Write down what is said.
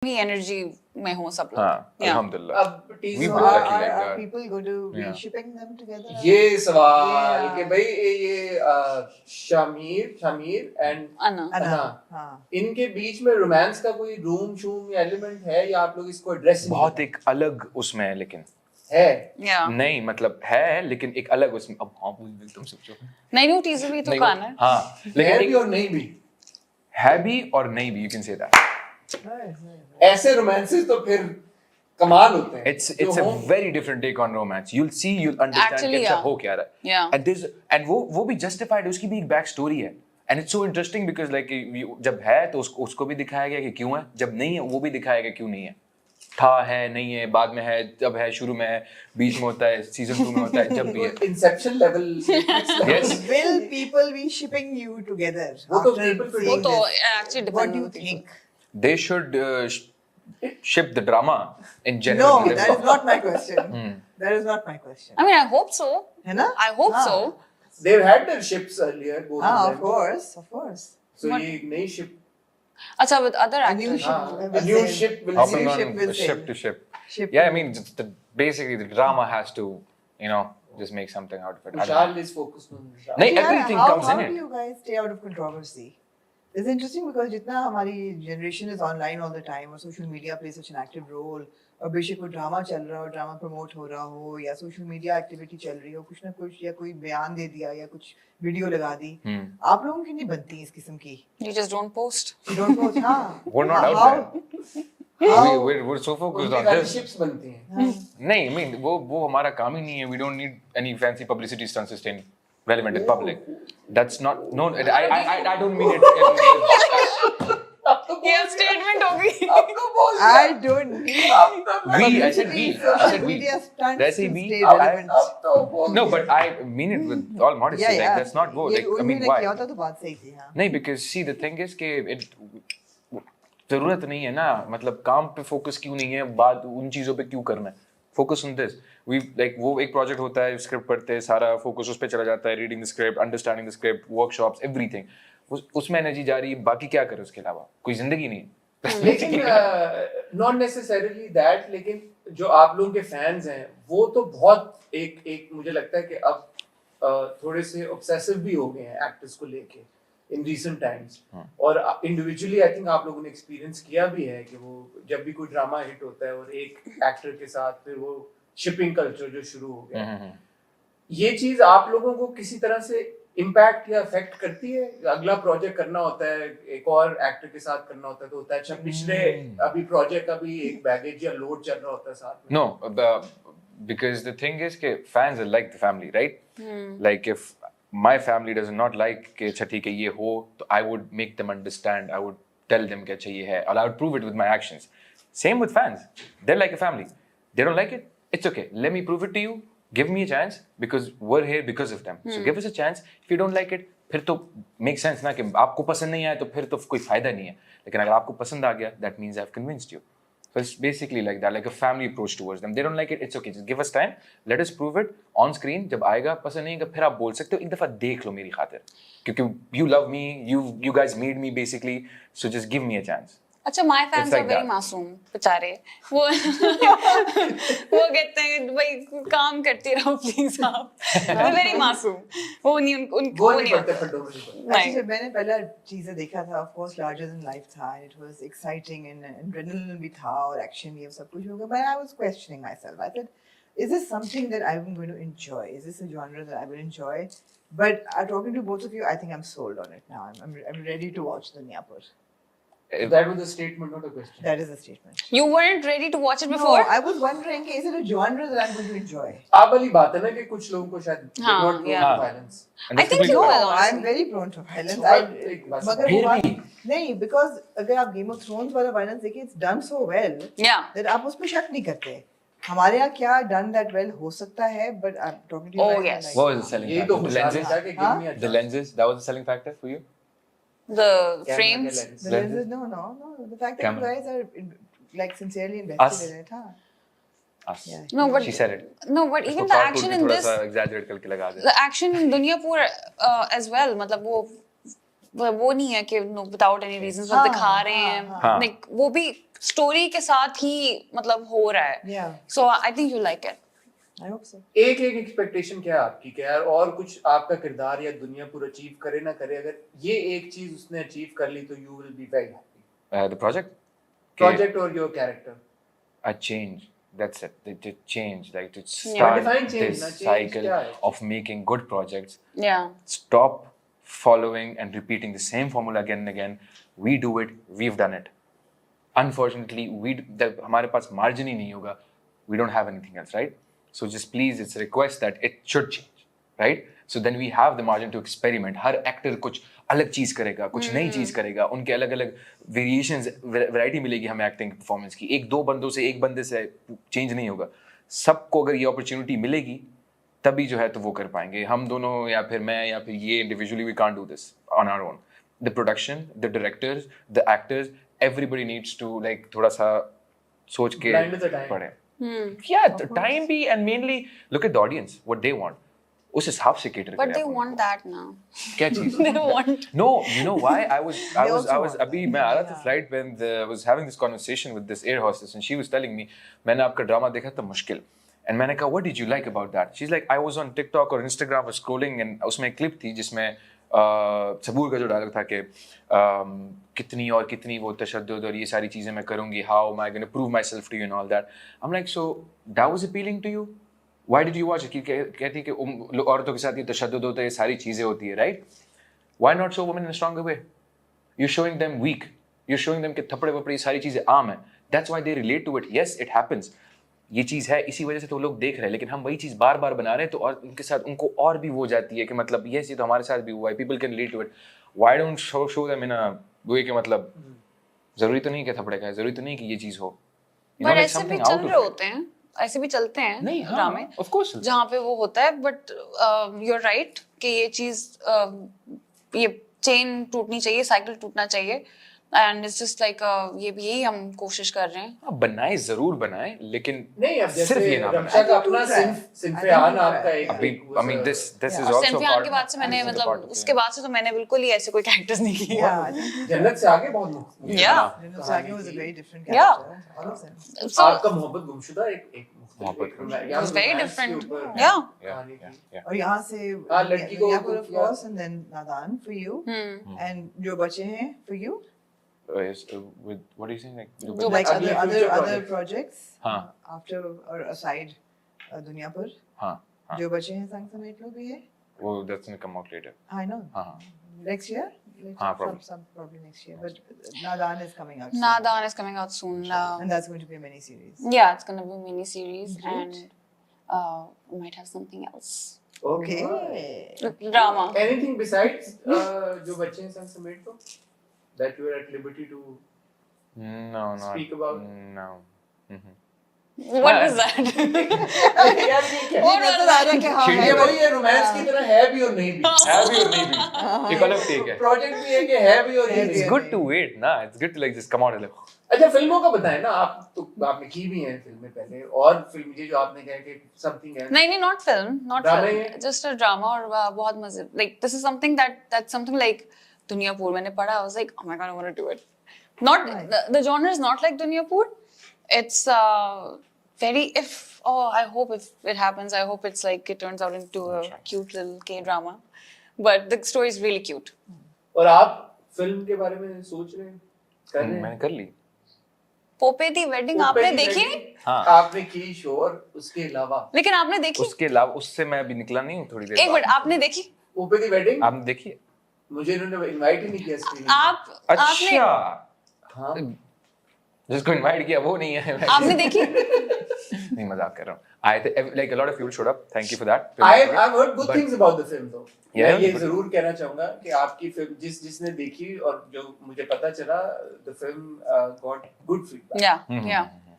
भी एनर्जी में हो सब लोग. हाँ, Yeah. अल्हम्दुलिल्लाह. अब We teaser were lucky like Are that. people going to be Yeah. shipping them together? ये सवाल Yeah. कि भाई ये शमीर एंड Anna. अन्ना, हाँ. इनके बीच में रोमांस का कोई रूम शूम या एलिमेंट है या आप लोग इसको एड्रेस बहुत एक अलग उसमें है, लेकिन है? Yeah. नहीं मतलब है, लेकिन एक अलग उसमें. अब हाँ बोल दे तुम सोचो. नहीं न्यू टीजर भी तो नहीं, कान है. हाँ, है लेकिन भी एक और नहीं भी. है भी और नहीं भी. You can say that. Nice. ऐसे रोमांसेस तो फिर कमाल होते हैं. It's a very different take on romance. You'll see, you'll understand Actually, कि अच्छा yeah. हो क्या रहा है. Yeah. And वो भी justified है, उसकी भी एक बैक स्टोरी है. And it's so interesting because like जब है तो उसको भी दिखाया गया कि क्यों है, जब नहीं है वो भी दिखाया गया क्यों नहीं है. था है नहीं है, बाद में है, जब है शुरू में है, बीच में होता है, सीजन 2 में होता है, जब भी है. Inception level. Yes. Will people be shipping you together? वो तो after people seeing वो तो this? actually What depend do you on the people. think? They should ship the drama in general. No, that is not my question. That is not my question. I mean, I hope so. है ना? I hope हाँ. so. They've had their ships earlier. both हाँ, of of them. course, of course. So What? ये एक नई ship. अच्छा with other A new actors. ship. हाँ, will a new sail. ship will Up sail. and New ship on will ship sail. to ship. Ship Yeah, I will- mean, basically the drama has to, you know, just make something out of it. I don't know. Vishal is focused on Vishal. नहीं, Yeah, everything how, comes in how it. do you guys stay out of controversy? It's interesting because जितना हमारी generation is online all the time और social media plays such an active role और बेशक कोई drama चल रहा हो, drama promote हो रहा हो या social media activity चल रही हो, कुछ ना कुछ या कोई बयान दे दिया या कुछ वीडियो लगा दी, आप लोगों की नहीं बनती इस किस्म की. You just don't post. You don't post, हाँ. We're not out How- there. how- We're so focused उनकी on सारी this. ships बनती हैं. हाँ. नहीं, I mean, वो हमारा काम ही नहीं है. We don't need any fancy publicity stunts to stay relevant in public. That's not, no, I don't mean it. ये statement होगी. आपको बोल दिया. I don't need I said we. I social said we. media stunts Did I say to we? stay I- relevant. अब तो बोल No, दिया. but I mean it with all modesty. Yeah, Like, yeah. that's not go. ये Like, I उन्होंने mean, किया why? होता तो बात सही थी, हाँ. नहीं, because see the thing is कि जरूरत नहीं है ना, मतलब काम पे फोकस क्यों नहीं है, बात उन चीजों पे क्यों करना है. Focus on this. We like वो एक प्रोजेक्ट होता है, स्क्रिप्ट पढ़ते हैं, सारा फोकस उस पे चला जाता है, reading the script, understanding the script, workshops, everything. उसमें एनर्जी जा रही है, बाकी क्या करे उसके अलावा, कोई जिंदगी नहीं है. लेकिन नॉट नेसेसरीली दैट, लेकिन जो आप लोगों के फैंस हैं वो तो बहुत एक मुझे लगता है कि अब थोड़े से ऑब्सेसिव भी हो गए हैं एक्टर्स को लेके इन रीसेंट टाइम्स. और इंडिविजुअली आई थिंक आप लोगों ने एक्सपीरियंस किया भी है कि वो जब भी कोई ड्रामा हिट होता है और एक एक्टर के साथ फिर वो शिपिंग कल्चर जो शुरू हो गया, ये चीज आप लोगों को किसी तरह से इम्पैक्ट या अफेक्ट करती है? अगला प्रोजेक्ट करना होता है, एक और एक्टर के साथ करना होता है तो होता है अच्छा पिछले अभी प्रोजेक्ट का भी एक बैगेज या लोड चल रहा होता है साथ में. No, because the thing is कि fans are like the family, right? Like if my family does not like कि अच्छा ठीक है ये हो, तो I would make them understand. I would tell them कि अच्छा ये है, and I would prove it with my actions. Same with fans. They're like a family. They don't like it. It's okay. Let me prove it to you. Give me a chance because we're here because of them. So give us a chance. If you don't like it, फिर तो make sense ना कि आपको पसंद नहीं आया तो फिर तो कोई फायदा नहीं है. लेकिन अगर आपको पसंद आ गया, that means I've convinced you. So it's basically like that, like a family approach towards them. They don't like it, it's okay. Just give us time. Let us prove it on screen. जब आएगा पसंद नहीं आएगा फिर आप बोल सकते हो, एक दफा देख लो मेरी खातिर. क्योंकि you love me, you guys made me basically. So just give me a chance. अच्छा my fans It's like are very that. मासूम बेचारे. वो कहते हैं भाई काम करती रहो प्लीज आप. वो very मासूम. वो नहीं उनको वो वो नहीं नहीं पड़ते होता. फड्डों में नहीं पड़ते. नहीं. अच्छा, जब मैंने पहला चीजें देखा था, of course larger than life था, and it was exciting and adrenaline भी था और action भी सब कुछ होगा, but I was questioning myself. I said, is this something that I'm going to enjoy? Is this a genre that I will enjoy? But talking to both of you, I think I'm sold on it now. I'm ready to watch Dunyapur. That was a statement, not a question. That is a statement. You weren't ready to watch it No, before? I was wondering, is it a genre that I'm going to enjoy? आप वाली बात है ना कि कुछ लोगों को शायद they हाँ, not prone yeah. to violence. And I think that's you completely will. fine. I'm very prone to violence. But एक बात मगर फिर वो बात भी? नहीं, because अगर आप Game of Thrones वाला violence देखिए, it's done so well Yeah. that आप उसमें शक नहीं करते. हमारे यहाँ क्या done that well हो सकता है, but I'm talking to you Oh, guys, yes. I'm What like, was the selling ये तो factor? The खुशहाल lenses? था कि give me a The chance. lenses? That was the selling factor for you? The Camera frames. के lens. the lenses, no. The fact that you Camera. guys are like sincerely Us. invested in it, huh? Us. Yeah. No, but She said it. No, but इसको even the cartoon action में in थोड़ा this, सा exaggerate करके लगा दे. the action in Duniyapur as well. मतलब वो नहीं है कि no, without any reasons वो हाँ, दिखा रहे हाँ, हैं. हाँ. Like वो भी स्टोरी के साथ ही मतलब हो रहा है. Yeah, So I think you like it. I hope so. एक एक्सपेक्टेशन क्या है आपकी कि यार और कुछ आपका किरदार या दुनियापुर अचीव करे ना करे, अगर ये एक चीज उसने अचीव कर ली तो you will be very happy. The project? Project और your character. A change. That's it. To change, like to Yeah. start Define change, this na, change cycle kya hai? of making good projects. Yeah. Stop following and repeating the same formula again and again. We do it. We've done it. Unfortunately, जब हमारे पास margin ही नहीं होगा, we don't have anything else, right? So just please, it's a request that it should change, right? So then we have the margin to experiment. Her actor कुछ अलग चीज करेगा, कुछ नई चीज करेगा, उनके अलग अलग वेरिएशंस, वैरायटी मिलेगी हमें एक्टिंग परफॉर्मेंस की. एक दो बंदों से, एक बंदे से चेंज नहीं होगा. सबको अगर ये अपॉर्चुनिटी मिलेगी तभी जो है तो वो कर पाएंगे. हम दोनों या फिर मैं या फिर ये individually we can't do this on our own. The production, the directors, the actors, everybody needs to like थोड़ा सा सोच के Blind with the time. पढ़े. Yeah, the time be and mainly look at the audience, what they want. उस हिसाब से cater But करें they upon want उनको. that now. क्या चीज? They want. No, you know why? I was also want अभी that. मैं आ रहा था Yeah. flight when I was having this conversation with this air hostess and she was telling me मैंने आपका drama देखा था मुश्किल. And मैंने कहा what did you like about that? She's like I was on TikTok or Instagram or scrolling and उसमें एक clip थी जिसमें सबूर का जो डायलॉग था कि कितनी और कितनी वो तशद्दुद और ये सारी चीजें मैं करूंगी, how am I going to prove myself to you and all that. I'm like so that was appealing to you? Why did you watch it? कहती कि औरतों के साथ ये तशद्दुद होता है, ये सारी चीजें होती है, right? Why not show women in a stronger way? You're showing them weak. You're showing them कि थप्पड़े वपड़े ये सारी चीजें आम है. That's why they relate to it. Yes, it happens. ये चीज है, इसी वजह से तो लोग देख रहे हैं. लेकिन हम वही चीज बार बार बना रहे हैं तो और उनके साथ उनको और भी हो जाती है कि मतलब ये तो हमारे साथ भी हुआ है. People can relate to it. Why don't show them in a way कि मतलब जरूरी तो नहीं कि थप्पड़े खाए, जरूरी तो नहीं कि ये चीज हो. You know, But make ऐसे भी something चल out of रहे it. होते हैं, ऐसे भी चलते हैं नहीं, हाँ, ड्रामे of course. जहाँ पे वो होता है. बट you're right कि ये चीज ये चेन टूटनी चाहिए, साइकिल टूटना चाहिए. एंड इट्स जस्ट लाइक ये भी यही हम कोशिश कर रहे हैं. हाँ, बनाए जरूर बनाए लेकिन नहीं, अब सिर्फ जैसे ये ना रमशा का I think अपना you try. सिंफे-आन आपका एक अभी I mean this is Yeah. also और सिंफियान part के बाद से मैंने this is a मतलब part of उसके it. बाद से तो मैंने बिल्कुल ही ऐसे कोई कैरेक्टर्स नहीं किए. Yeah, I think जन्नत से आगे बहुत मुख्तलिफ Yeah. Renaud Sagi was a very different Yeah. character. All of them. So आपका मोहब्बत गुमशुदा एक मोहब्बत गुमशुदा. it was very different. Yeah. Yeah. कहानी Yeah, की. yeah. और यहाँ से हाँ, लड़की को- Duniyapur of yeah. course and then नादान for you and जो बचे हैं for you Yes, with what are you saying like जो like अगले other future projects हाँ. after or aside दुनियापुर हाँ हाँ जो बचे हैं संग समेत लो भी है. वो that's gonna come out later. I know. हाँ हाँ. Next year? हाँ, probably. Some probably next year. But Nadan is coming out soon. Nadan is coming out soon. And that's going to be a mini series. Yeah, it's gonna be a mini series Great. and we might have something else. Okay. Drama. Anything besides जो बच्चे हैं संग समेट तो that you are at liberty to No, no. Speak about- No. Mhm. What was that? यार ये क्या What was that? ये वही है, रोमांस की तरह है भी और नहीं भी. है भी और नहीं भी. एक अलग take है. प्रोजेक्ट भी है कि है भी और नहीं है भी. भी. It's good to wait, ना. It's good to like just come out and like. अच्छा, फिल्मों का बताएं ना. आप तो आपने की भी हैं फिल्में पहले, और फिल्म ये जो आपने कहा कि समथिंग है. नहीं नहीं, not film, not Drama film. ही है? Just a drama और बहुत मजे. Like this is something that's something like Duniyapur. मैंने पढ़ा, I was like, oh my god, I want to do it. Not the genre is not like Duniyapur. It's very I hope if it happens, I hope it's like it turns out into a cute little K drama. But the story is really cute. और आप film के बारे में सोच रहे हैं, कर रहे हैं? मैंने कर ली. पोपे दी वेडिंग ऊपर आपने की देखी? wedding हाँ. आपने की श्योर, उसके अलावा लेकिन आपने देखी? उसके अलावा उससे मैं अभी निकला नहीं हूँ थोड़ी देर एक बाद. मिनट, आपने देखी? ऊपर दी वेडिंग आपने देखी? मुझे इन्होंने इनवाइट ही नहीं किया स्क्रीनिंग. आपने अच्छा. हाँ, जिसको इनवाइट किया वो नहीं है. आपने देखी? नहीं, मजाक कर रहा हूँ. I like a lot of people showed up. Thank you for that. I've heard good But- things about the film though. Yeah, मैं ये but- जरूर कहना चाहूंगा कि आपकी फिल्म जिसने देखी और जो मुझे पता चला, the film got good feedback. Yeah, yeah.